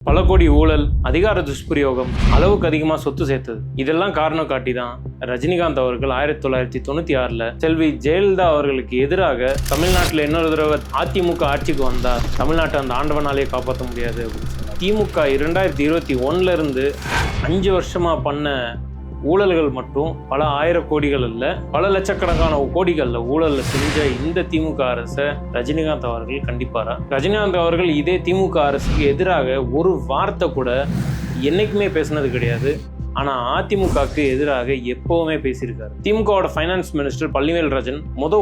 பல கோடி ஊழல், அதிகார துஷ்பிரயோகம், அளவுக்கு அதிகமா சொத்து சேர்த்தது, இதெல்லாம் காரணம் காட்டி தான் ரஜினிகாந்த் அவர்கள் 1996 செல்வி ஜெயலலிதா அவர்களுக்கு எதிராக தமிழ்நாட்டில் இன்னொரு தடவை அதிமுக ஆட்சிக்கு வந்தா தமிழ்நாட்டை அந்த ஆண்டவனாலே காப்பாற்ற முடியாது அப்படின்னு சொன்னார். திமுக 2021 இருந்து 5 வருஷமா பண்ண ஊழல்கள் மட்டும் பல ஆயிரம் கோடிகள் இல்ல, பல லட்சக்கணக்கான கோடிகள்ல ஊழல்ல செஞ்ச இந்த திமுக அரசை ரஜினிகாந்த் அவர்கள் கண்டிப்பாரா? ரஜினிகாந்த் அவர்கள் இதே திமுக அரசுக்கு எதிராக ஒரு வார்த்தை கூட என்னைக்குமே பேசினது கிடையாது. ஆனா அதிமுகவுக்கு எதிராக எப்பவுமே பேசியிருக்காரு. திமுகவோட ஃபைனான்ஸ் மினிஸ்டர் பழனிவேல்ராஜன்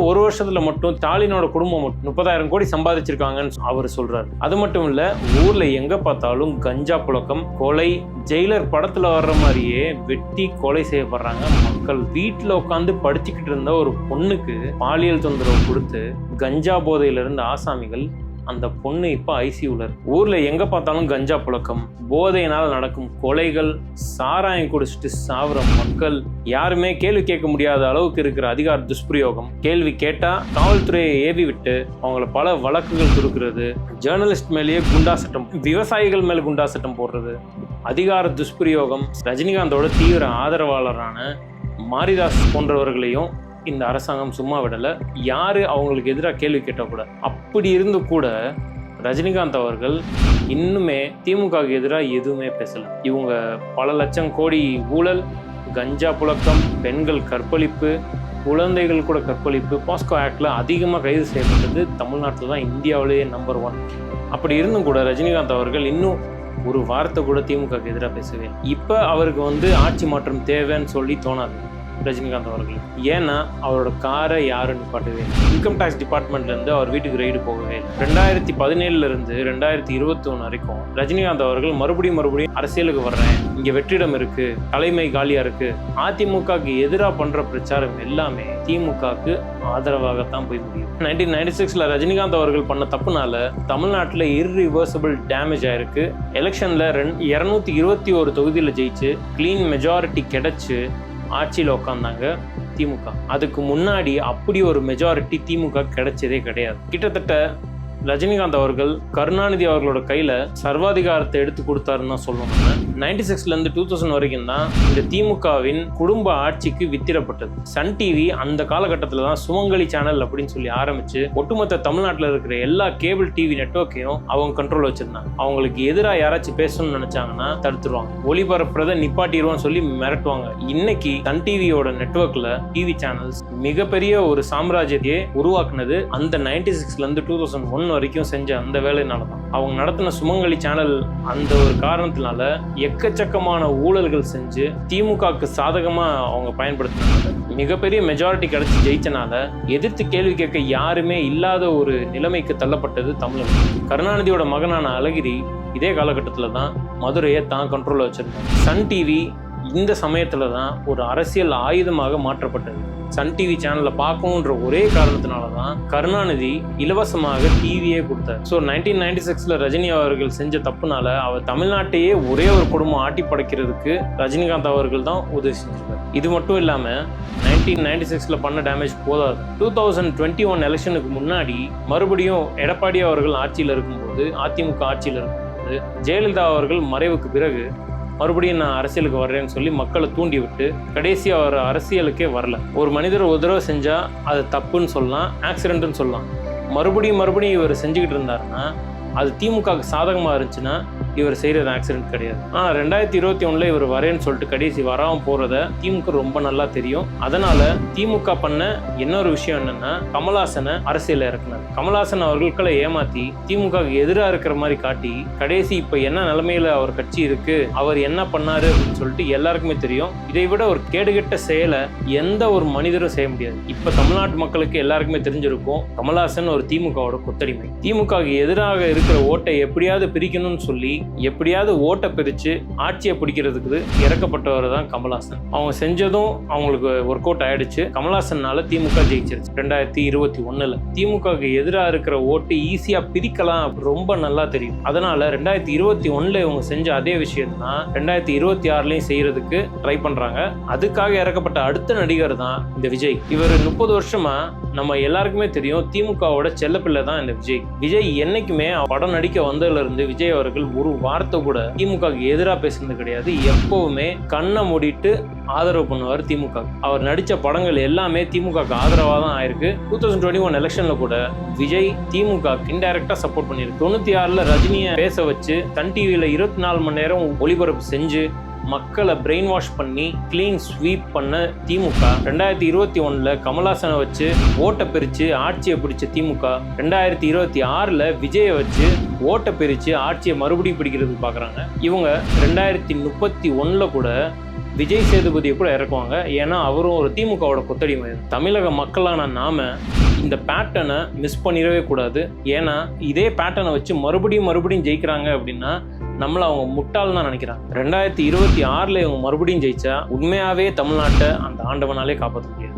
ஒரு வருஷத்துல மட்டும் ஸ்டாலினோட குடும்பம் 30,000 கோடி சம்பாதிச்சிருக்காங்கன்னு அவர் சொல்றாரு. அது மட்டும் இல்ல, ஊர்ல எங்க பார்த்தாலும் கஞ்சா புழக்கம், கொலை, ஜெயிலர் படத்துல வர்ற மாதிரியே வெட்டி கொலை செய்யப்படுறாங்க. மக்கள் வீட்டுல உட்காந்து படிச்சுக்கிட்டு இருந்த ஒரு பொண்ணுக்கு பாலியல் தொந்தரவு கொடுத்து கஞ்சா போதையில இருந்த ஆசாமிகள் அந்த பொண்ணு இப்ப ஐசியூல இருக்கு. ஊர்ல எங்க பார்த்தாலும் கஞ்சா புழக்கம், போதையினால் நடக்கும் கொலைகள், சாராயம் குடிச்சிட்டு சாவுற மக்கள், யாருமே கேள்வி கேட்க முடியாத அளவுக்கு இருக்கிற அதிகார துஷ்பிரயோகம், கேள்வி கேட்டா காவல்துறையை ஏவி விட்டு அவங்கள பல வழக்குகள் கொடுக்கிறது, ஜேர்னலிஸ்ட் மேலேயே குண்டா சட்டம், விவசாயிகள் மேல குண்டா சட்டம் போடுறது, அதிகார துஷ்பிரயோகம். ரஜினிகாந்தோட தீவிர ஆதரவாளரான மாரிதாஸ் போன்றவர்களையும் இந்த அரசாங்கம் சும்மா விடலை. யாரு அவங்களுக்கு எதிராக கேள்வி கேட்டால் கூட, அப்படி இருந்து கூட ரஜினிகாந்த் அவர்கள் இன்னுமே திமுகவுக்கு எதிராக எதுவுமே பேசலை. இவங்க பல லட்சம் கோடி ஊழல், கஞ்சா புழக்கம், பெண்கள் கற்பழிப்பு, குழந்தைகள் கூட கற்பழிப்பு, பாஸ்கோ ஆக்டில் அதிகமாக கைது செய்யப்பட்டது தமிழ்நாட்டில் தான் இந்தியாவிலேயே நம்பர் 1. அப்படி இருந்தும் கூட ரஜினிகாந்த் அவர்கள் இன்னும் ஒரு வார்த்தை கூட திமுகவுக்கு எதிராக பேசவே. இப்போ அவருக்கு ஆட்சி மாற்றம் தேவைன்னு சொல்லி தோணாது ரஜினிகாந்த் அவர்கள். ஏன்னா அவரோட காரை யாரும் நிப்பாட்டவே இல்லை. இன்கம் டேக்ஸ் டிபார்ட்மெண்ட்லேருந்து அவர் வீட்டுக்கு ரெய்டு போகவே இல்லை. 2017 இருந்து 2021 வரைக்கும் ரஜினிகாந்த் அவர்கள் மறுபடியும் அரசியலுக்கு வர்றேன், இங்கே வெற்றிடம் இருக்கு, தலைமை காலியா இருக்கு, அதிமுகவுக்கு எதிராக பண்ற பிரச்சாரம் எல்லாமே திமுகவுக்கு ஆதரவாகத்தான் போய் முடியும். 1996 ரஜினிகாந்த் அவர்கள் பண்ண தப்புனால தமிழ்நாட்டில் இர்ரிவர்சிபிள் டேமேஜ் ஆயிருக்கு. எலெக்ஷன்ல 221 தொகுதியில் ஜெயிச்சு கிளீன் மெஜாரிட்டி கிடைச்சு ஆட்சியில் உட்காந்தாங்க திமுக. அதுக்கு முன்னாடி அப்படி ஒரு மெஜாரிட்டி திமுக கிடைச்சதே கிடையாது. கிட்டத்தட்ட ரஜினிகாந்த் அவர்கள் கருணாநிதி அவர்களோட கையில சர்வாதிகாரத்தை எடுத்து கொடுத்தாருன்னு தான் சொல்லணும். 96 இருந்து 2000 வரைக்கும் தான் இந்த திமுகவின் குடும்ப ஆட்சிக்கு வித்திடப்பட்டது. சன் டிவி அந்த காலகட்டத்தில் தான் சுமங்கலி சேனல் அப்படின்னு சொல்லி ஆரம்பிச்சு ஒட்டுமொத்த தமிழ்நாட்டில் இருக்கிற எல்லா கேபிள் டிவி நெட்வொர்க்கையும் அவங்க கண்ட்ரோல் வச்சிருந்தாங்க. அவங்களுக்கு எதிராக யாராச்சும் பேசணும்னு நினைச்சாங்கன்னா தடுத்துருவாங்க, ஒளிபரப்புறதை நிப்பாட்டிடுவோம்னு சொல்லி மிரட்டுவாங்க. இன்னைக்கு சன் டிவியோட நெட்வொர்க்ல டிவி சேனல்ஸ் மிகப்பெரிய ஒரு சாம்ராஜ்யத்தையே உருவாக்குனது அந்த 96 இருந்து 2001 வரைக்கும் செஞ்ச அந்த வேலையினால தான். அவங்க நடத்தின சுமங்கலி சேனல் அந்த ஒரு காரணத்தினால எக்கச்சக்கமான ஊழல்கள் செஞ்சு திமுகவுக்கு சாதகமா அவங்க பயன்படுத்தினாங்க. மிகப்பெரிய மெஜாரிட்டி கிடைச்சி ஜெயிச்சனால எதிர்த்து கேள்வி கேட்க யாருமே இல்லாத ஒரு நிலைமைக்கு தள்ளப்பட்டது தமிழகம். கருணாநிதியோட மகனான அழகிரி இதே காலகட்டத்தில் தான் மதுரையை தான் கண்ட்ரோல்ல வச்சிருந்தாங்க. சன் டிவி இந்த சமயத்துல தான் ஒரு அரசியல் ஆயுதமாக மாற்றப்பட்டது. சன் டிவி சேனல்ல பார்க்கணுன்ற ஒரே காரணத்தினால தான் கருணாநிதி இலவசமாக டிவியே கொடுத்தார். ஸோ 1996 ரஜினி அவர்கள் செஞ்ச தப்புனால அவர் தமிழ்நாட்டையே ஒரே ஒரு குடும்பம் ஆட்டி படைக்கிறதுக்கு ரஜினிகாந்த் அவர்கள் தான் உதவி செஞ்சிருக்காரு. இது மட்டும் இல்லாம 1996 பண்ண டேமேஜ் போதாது. 2021 எலெக்ஷனுக்கு முன்னாடி மறுபடியும் எடப்பாடி அவர்கள் ஆட்சியில் இருக்கும்போது, அதிமுக ஆட்சியில் இருக்கும்போது, ஜெயலலிதா அவர்கள் மறைவுக்கு பிறகு மறுபடியும் நான் அரசியலுக்கு வர்றேன்னு சொல்லி மக்களை தூண்டி விட்டு கடைசி அவர் அரசியலுக்கே வரல. ஒரு மனிதர் ஒரு தடவை செஞ்சா அது தப்புன்னு சொல்லலாம், ஆக்சிடென்ட்னு சொல்லலாம். மறுபடியும் இவர் செஞ்சுக்கிட்டு இருந்தாருன்னா அது திமுகவுக்கு சாதகமாக இருந்துச்சுன்னா இவர் செய்கிறது ஆக்சிடென்ட் கிடையாது. ஆனால் 2021 இவர் வரேன்னு சொல்லிட்டு கடைசி வராமல் போகிறத திமுக ரொம்ப நல்லா தெரியும். அதனால திமுக பண்ண இன்னொரு விஷயம் என்னன்னா, கமல்ஹாசனை அரசியல் இறக்குனார். கமல்ஹாசன் அவர்களை ஏமாத்தி திமுகவுக்கு எதிராக இருக்கிற மாதிரி காட்டி கடைசி இப்போ என்ன நிலைமையில அவர் கட்சி இருக்கு, அவர் என்ன பண்ணாரு அப்படின்னு சொல்லிட்டு எல்லாருக்குமே தெரியும். இதை விட ஒரு கேடுகெட்ட செயலை எந்த ஒரு மனிதரும் செய்ய முடியாது. இப்போ தமிழ்நாட்டு மக்களுக்கு எல்லாருக்குமே தெரிஞ்சிருக்கும், கமல்ஹாசன் ஒரு திமுகவோட கொத்தடிமை. திமுகவுக்கு எதிராக இருக்கிற ஓட்டை எப்படியாவது பிரிக்கணும்னு சொல்லி எப்படியாவது ஓட்டை பிரிச்சு ஆட்சியை பிடிக்கிறதுக்கு இறக்கப்பட்டவர் தான் கமல்ஹாசன். அவங்க செஞ்சதும் அவங்களுக்கு ஒர்க் அவுட் ஆயிடுச்சு. கமல்ஹாசன்னால திமுக ஜெயிச்சிருச்சு. 2021 திமுகவுக்கு எதிராக இருக்கிற ஓட்டு ஈஸியா பிரிக்கலாம் ரொம்ப நல்லா தெரியும். அதனால 2021 இவங்க செஞ்ச அதே விஷயம் தான் 2026 செய்யறதுக்கு ட்ரை பண்றாங்க. அதுக்காக இறக்கப்பட்ட அடுத்த நடிகர் தான் இந்த விஜய். இவர் 30 வருஷமா நம்ம எல்லாருக்குமே தெரியும் திமுகவோட செல்லப்பிள்ளை தான் இந்த விஜய் என்னைக்குமே படம் நடிக்க வந்ததுல இருந்து விஜய் அவர்கள் ஒரு வார்த்தை கூட திமுகவுக்கு எதிராக பேசுனது கிடையாது. எப்பவுமே கண்ணை மூடிட்டு ஆதரவு பண்ணுவார் திமுக. அவர் நடிச்ச படங்கள் எல்லாமே திமுகவுக்கு ஆதரவாக தான் ஆயிருக்கு. 2021 எலெக்ஷன்ல கூட விஜய் திமுக இன்டைரக்டா சப்போர்ட் பண்ணிருக்கு. 96ல ரஜினியை பேச வச்சு சன் டிவியில 24 மணி நேரம் ஒளிபரப்பு செஞ்சு மக்களை பிரெயின் வாஷ் பண்ணி கிளீன் ஸ்வீப் பண்ண திமுக 2021ல கமல்ஹாசனை வச்சு ஓட்டை பிரித்து ஆட்சியை பிடிச்ச திமுக 2026ல விஜயை வச்சு ஓட்டை பிரித்து ஆட்சியை மறுபடியும் பிடிக்கிறதுக்கு பார்க்குறாங்க. இவங்க 2031ல கூட விஜய் சேதுபதியை கூட இறக்குவாங்க. ஏன்னா அவரும் ஒரு திமுகவோட கொத்தடிமை. தமிழக மக்களான நாம இந்த பேட்டர்னை மிஸ் பண்ணிடவே கூடாது. ஏன்னா இதே பேட்டர்னை வச்சு மறுபடியும் ஜெயிக்கிறாங்க அப்படின்னா நம்மள அவங்க முட்டாள் தான் நினைக்கிறாங்க. 2026ல இவங்க மறுபடியும் ஜெயிச்சா உண்மையாவே தமிழ்நாட்டை அந்த ஆண்டவனாலே காப்பாற்ற முடியாது.